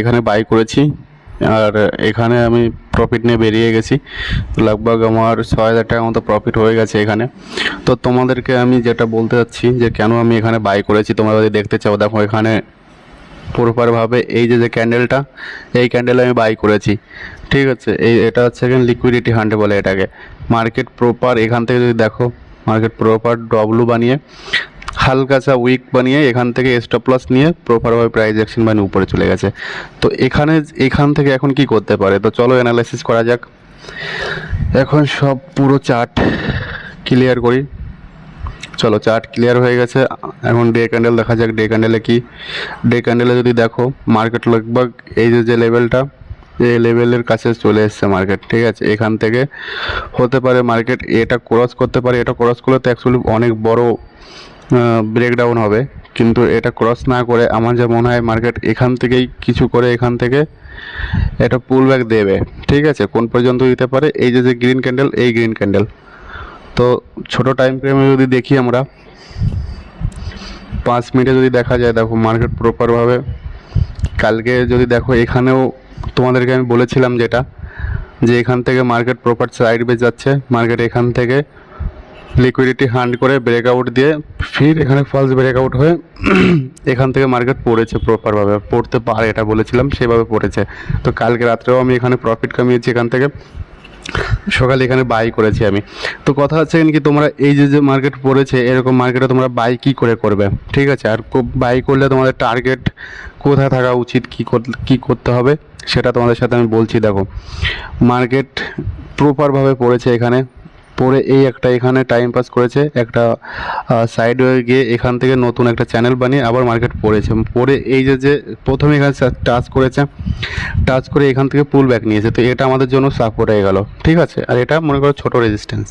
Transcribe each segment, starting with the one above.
এখানে বাই করেছি আর এখানে আমি প্রফিট নিয়ে বেরিয়ে গেছি। লগভগ আমার 6,000 টাকার মতো প্রফিট হয়ে গেছে এখানে। তো তোমাদেরকে আমি যেটা বলতে চাচ্ছি যে কেন আমি এখানে বাই করেছি, তোমরা যদি দেখতে চাও দেখো এখানে প্রপারভাবে এই যে ক্যান্ডেলটা, এই ক্যান্ডেল আমি বাই করেছি। ঠিক আছে, এটা হচ্ছে এখানে লিকুইডিটি হান্ট বলে এটাকে। মার্কেট প্রপার এখান থেকে যদি দেখো, মার্কেট প্রপার ডব্লু বানিয়ে হালকা সা উইক বানিয়ে এখান থেকে স্টপ লস নিয়ে প্রপারভাবে প্রাইস অ্যাকশন বানিয়ে উপরে চলে গেছে। তো এখান থেকে এখন কি করতে পারে, তো চলো অ্যানালাইসিস করা যাক। এখন সব পুরো চার্ট ক্লিয়ার করি। চলো চার্ট ক্লিয়ার হয়ে গেছে, এখন ডে ক্যান্ডেল দেখা যাক। ডে ক্যান্ডেলে কি, ডে ক্যান্ডেলে যদি দেখো মার্কেট লগভগ এই যে লেভেলটা, এই লেভেলের কাছে চলে এসছে মার্কেট। ঠিক আছে, এখান থেকে হতে পারে মার্কেট এটা ক্রস করতে পারে। এটা ক্রস করলে তো অ্যাকচুয়ালি অনেক বড় ব্রেকডাউন হবে, কিন্তু এটা ক্রস না করে আমার যা মনে হয় মার্কেট এখান থেকেই কিছু করে এখান থেকে এটা পুল ব্যাক দেবে। ঠিক আছে, কোন পর্যন্ত দিতে পারে, এই যে গ্রিন ক্যান্ডেল, এই গ্রিন ক্যান্ডেল। তো ছোট টাইম ফ্রেমে যদি দেখি আমরা 5 মিনিটে যদি দেখা যায়, দেখো মার্কেট প্রপারভাবে কালকে যদি দেখো এখানেও তোমাদেরকে আমি বলেছিলাম যেটা, যে এখান থেকে মার্কেট প্রপার সাইড বেজ যাচ্ছে। মার্কেট এখান থেকে লিকুইডিটি হান্ট করে ব্রেকআউট দিয়ে ফির এখানে ফার্স্ট ব্রেকআউট হয়ে এখান থেকে মার্কেট পড়েছে, প্রপারভাবে পড়তে পারে এটা বলেছিলাম, সেভাবে পড়েছে। তো কালকে রাত্রেও আমি এখানে প্রফিট কামিয়েছি, এখান থেকে সকালে এখানে বাই করেছি আমি। তো কথা হচ্ছে কি, তোমরা এই যে মার্কেট পড়েছে এরকম মার্কেটে তোমরা বাই কী করে করবে। ঠিক আছে, আর বাই করলে তোমাদের টার্গেট কোথায় থাকা উচিত, কী করতে হবে সেটা তোমাদের সাথে আমি বলছি। দেখো মার্কেট প্রপারভাবে পড়েছে, এখানে পরে এই একটা এখানে টাইম পাস করেছে, একটা সাইড হয়ে গিয়ে এখান থেকে নতুন একটা চ্যানেল বানিয়ে আবার মার্কেট পড়েছে। পরে এই যে প্রথমে এখানে টাচ করেছে, টাচ করে এখান থেকে পুল ব্যাক নিয়েছে। তো এটা আমাদের জন্য সাপোর্ট হয়ে গেল। ঠিক আছে, আর এটা মনে করো ছোটো রেজিস্ট্যান্স।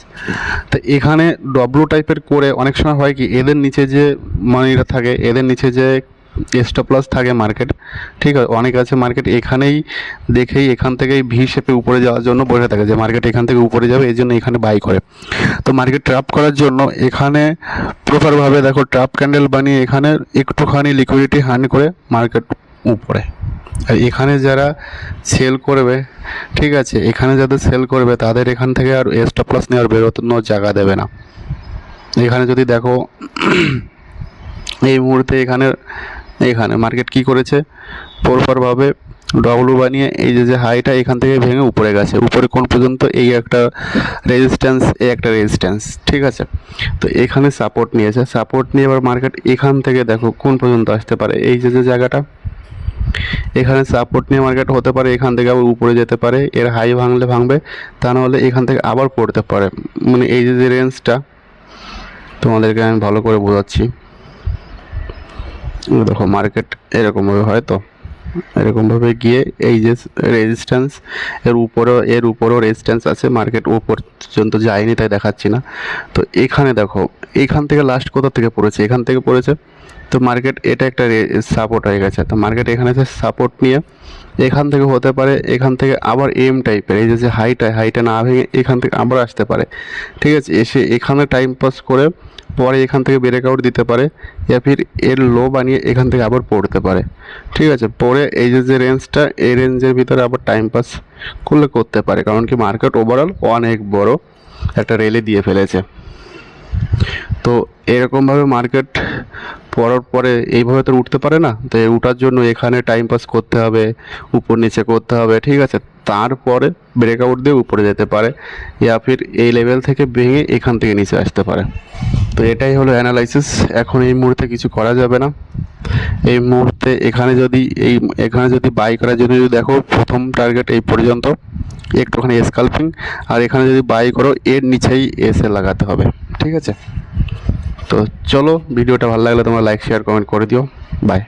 তো এখানে ডব্লু টাইপের করে অনেক সময় হয় কি, এদের নিচে যে মানিটা থাকে, এদের নিচে যে স্টপ লস থাকে মার্কেট। ঠিক আছে, অনেক আছে মার্কেট এখানেই দেখেই এখান থেকেই ভি শেপে উপরে যাওয়ার জন্য বসে থাকে, যে মার্কেট এখান থেকে উপরে যাবে এই জন্য এখানে বাই করে। তো মার্কেট ট্র্যাপ করার জন্য এখানে প্রপারভাবে দেখো ট্র্যাপ ক্যান্ডেল বানিয়ে এখানে একটুখানি লিকুইডিটি হান্ট করে মার্কেট উপরে। আর এখানে যারা সেল করবে, ঠিক আছে, এখানে যাদের সেল করবে তাদের এখান থেকে আর স্টপ লস নেওয়ার বেরোনোর জায়গা দেবে না। এখানে যদি দেখো এই মুহূর্তে এখানে মার্কেট কি করেছে, প্রপারভাবে ডব্লু বানিয়ে এই যে হাইটা এখান থেকে ভেঙে উপরে গেছে। উপরে কোন পর্যন্ত, এই একটা রেজিস্ট্যান্স, এই একটা রেজিস্ট্যান্স। ঠিক আছে, তো এখানে সাপোর্ট নিয়েছে, সাপোর্ট নিয়ে এবার মার্কেট এখান থেকে দেখো কোন পর্যন্ত আসতে পারে, এই যে জায়গাটা এখানে সাপোর্ট নিয়ে মার্কেট হতে পারে এখান থেকে আবার উপরে যেতে পারে। এর হাই ভাঙলে ভাঙবে, তা নাহলে এখান থেকে আবার পড়তে পারে। মানে এই যে রেঞ্জটা তোমাদেরকে আমি ভালো করে বোঝাচ্ছি। দেখো মার্কেট এরকমভাবে হয়তো এরকমভাবে গিয়ে এই যে রেজিস্ট্যান্স, এর উপরেও রেজিস্ট্যান্স আছে, মার্কেট উপর পর্যন্ত যায়নি তাই দেখাচ্ছি না। তো এখানে দেখো এখান থেকে লাস্ট কোথা থেকে পড়েছে, এখান থেকে পড়েছে। তো মার্কেট এটা একটা সাপোর্ট হয়ে গেছে। তো মার্কেট এখানে সাপোর্ট নিয়ে এখান থেকে হতে পারে, এখান থেকে আবার এম টাইপের এই যে হাইটা না ভেঙে এখান থেকে আবার আসতে পারে। ঠিক আছে, এসে এখানে টাইম পাস করে পরে এখান থেকে ব্রেকআউট দিতে পারে, ইয়া ফির এর লো বানিয়ে এখান থেকে আবার পড়তে পারে। ঠিক আছে, পরে এই যে রেঞ্জটা, এই রেঞ্জের ভিতরে আবার টাইম পাস করতে পারে, কারণ কি মার্কেট ওভারঅল অনেক বড় একটা র্যালি দিয়ে ফেলেছে। তো এরকমভাবে মার্কেট পড়ার পরে এইভাবে তো উঠতে পারে না। তো উঠার জন্য এখানে টাইম পাস করতে হবে, উপর নিচে করতে হবে। ঠিক আছে, তারপরে ব্রেকআউট দিয়ে উপরে যেতে পারে, ইয়া ফির এই লেভেল থেকে ভেঙে এখান থেকে নিচে আসতে পারে। তো এটাই হলো অ্যানালাইসিস। এখন এই মুহূর্তে কিছু করা যাবে না। এই মুহূর্তে এখানে যদি বাই করার জন্য যদি দেখো প্রথম টার্গেট এই পর্যন্ত একটুখানি স্কাল্পিং, আর এখানে যদি বাই করো এর নিচেই এসে লাগাতে হবে। ঠিক আছে, তো চলো ভিডিওটা ভালো লাগলে তোমরা লাইক শেয়ার কমেন্ট করে দিও। বাই।